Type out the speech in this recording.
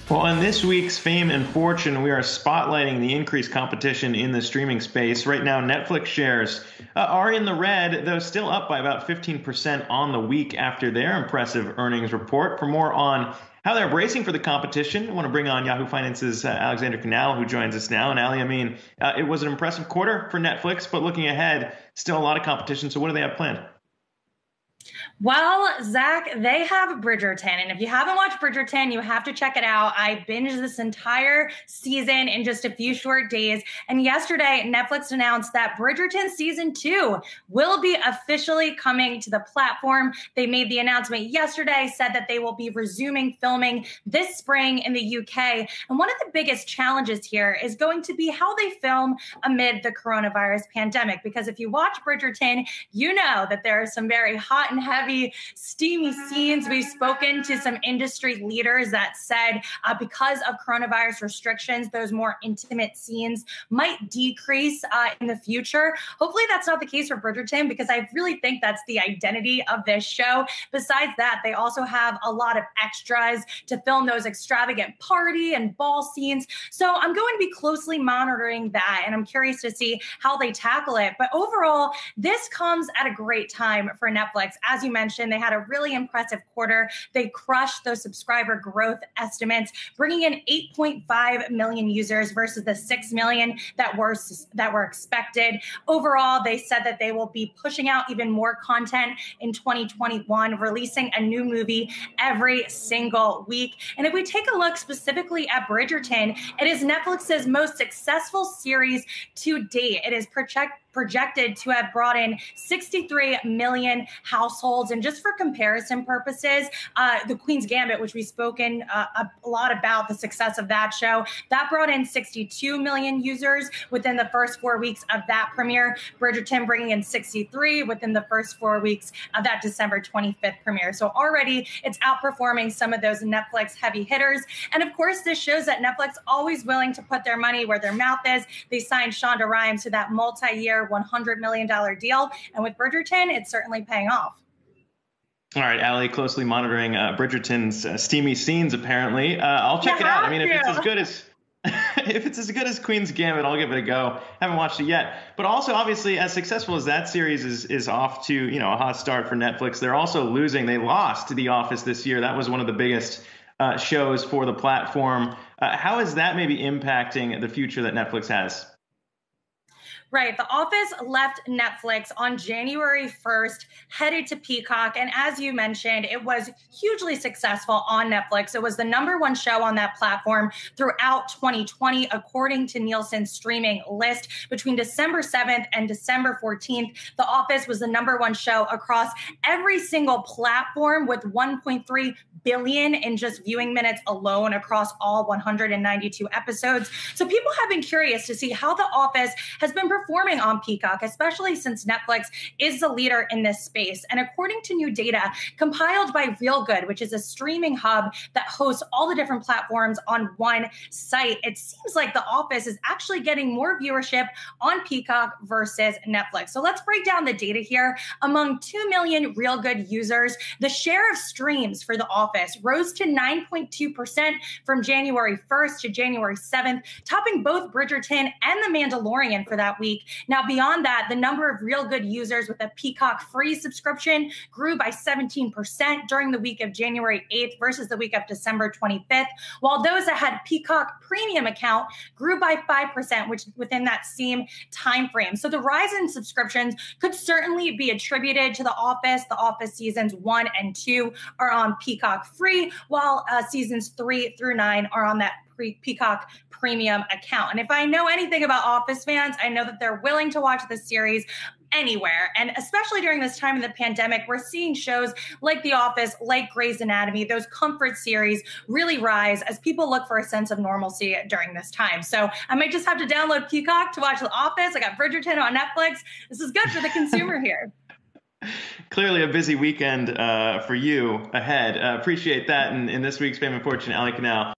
Well, on this week's Fame and Fortune, we are spotlighting the increased competition in the streaming space. Right now, Netflix shares are in the red, though still up by about 15% on the week after their impressive earnings report. For more on how they're bracing for the competition, I want to bring on Yahoo Finance's Alexander Canal, who joins us now. And Ali, it was an impressive quarter for Netflix, but looking ahead, still a lot of competition. So what do they have planned? Well, Zach, they have Bridgerton. And if you haven't watched Bridgerton, you have to check it out. I binged this entire season in just a few short days. And yesterday, Netflix announced that Bridgerton season 2 will be officially coming to the platform. They made the announcement yesterday, said that they will be resuming filming this spring in the UK. And one of the biggest challenges here is going to be how they film amid the coronavirus pandemic. Because if you watch Bridgerton, you know that there are some very hot and heavy, steamy scenes. We've spoken to some industry leaders that said because of coronavirus restrictions, those more intimate scenes might decrease in the future. Hopefully that's not the case for Bridgerton, because I really think that's the identity of this show. Besides that, they also have a lot of extras to film those extravagant party and ball scenes. So I'm going to be closely monitoring that, and I'm curious to see how they tackle it. But overall, this comes at a great time for Netflix. As you mentioned, they had a really impressive quarter. They crushed those subscriber growth estimates, bringing in 8.5 million users versus the 6 million that were expected. Overall, they said that they will be pushing out even more content in 2021, releasing a new movie every single week. And if we take a look specifically at Bridgerton, it is Netflix's most successful series to date. It is projected to have brought in 63 million households. And just for comparison purposes, The Queen's Gambit, which we've spoken a lot about the success of that show, that brought in 62 million users within the first 4 weeks of that premiere. Bridgerton bringing in 63 within the first 4 weeks of that December 25th premiere. So already it's outperforming some of those Netflix heavy hitters. And of course, this shows that Netflix always willing to put their money where their mouth is. They signed Shonda Rhimes to that multi-year $100 million deal. And with Bridgerton, it's certainly paying off. All right, Ali, closely monitoring Bridgerton's steamy scenes, apparently. I'll check it out. I mean, if it's as good as if it's as good as Queen's Gambit, I'll give it a go. Haven't watched it yet. But also, obviously, as successful as that series is off to, a hot start for Netflix, they're also losing. They lost to The Office this year. That was one of the biggest shows for the platform. How is that maybe impacting the future that Netflix has? Right. The Office left Netflix on January 1st, headed to Peacock. And as you mentioned, it was hugely successful on Netflix. It was the #1 show on that platform throughout 2020, according to Nielsen's streaming list. Between December 7th and December 14th, The Office was the #1 show across every single platform, with 1.3 billion in just viewing minutes alone across all 192 episodes. So people have been curious to see how The Office has been performing on Peacock, especially since Netflix is the leader in this space. And according to new data compiled by Real Good, which is a streaming hub that hosts all the different platforms on one site, it seems like The Office is actually getting more viewership on Peacock versus Netflix. So let's break down the data here. Among 2 million Real Good users, the share of streams for The Office rose to 9.2% from January 1st to January 7th, topping both Bridgerton and The Mandalorian for that week. Now, beyond that, the number of Real Good users with a Peacock free subscription grew by 17% during the week of January 8th versus the week of December 25th, while those that had Peacock Premium account grew by 5%, which within that same time frame. So the rise in subscriptions could certainly be attributed to The Office. The Office seasons 1 and 2 are on Peacock free, while seasons 3 through 9 are on that Peacock Premium account. And if I know anything about Office fans, I know that they're willing to watch this series anywhere. And especially during this time of the pandemic, we're seeing shows like The Office, like Grey's Anatomy, those comfort series really rise as people look for a sense of normalcy during this time. So I might just have to download Peacock to watch The Office. I got Bridgerton on Netflix. This is good for the consumer here. Clearly a busy weekend for you ahead. Appreciate that in this week's Fame and Fortune, Ali Canal.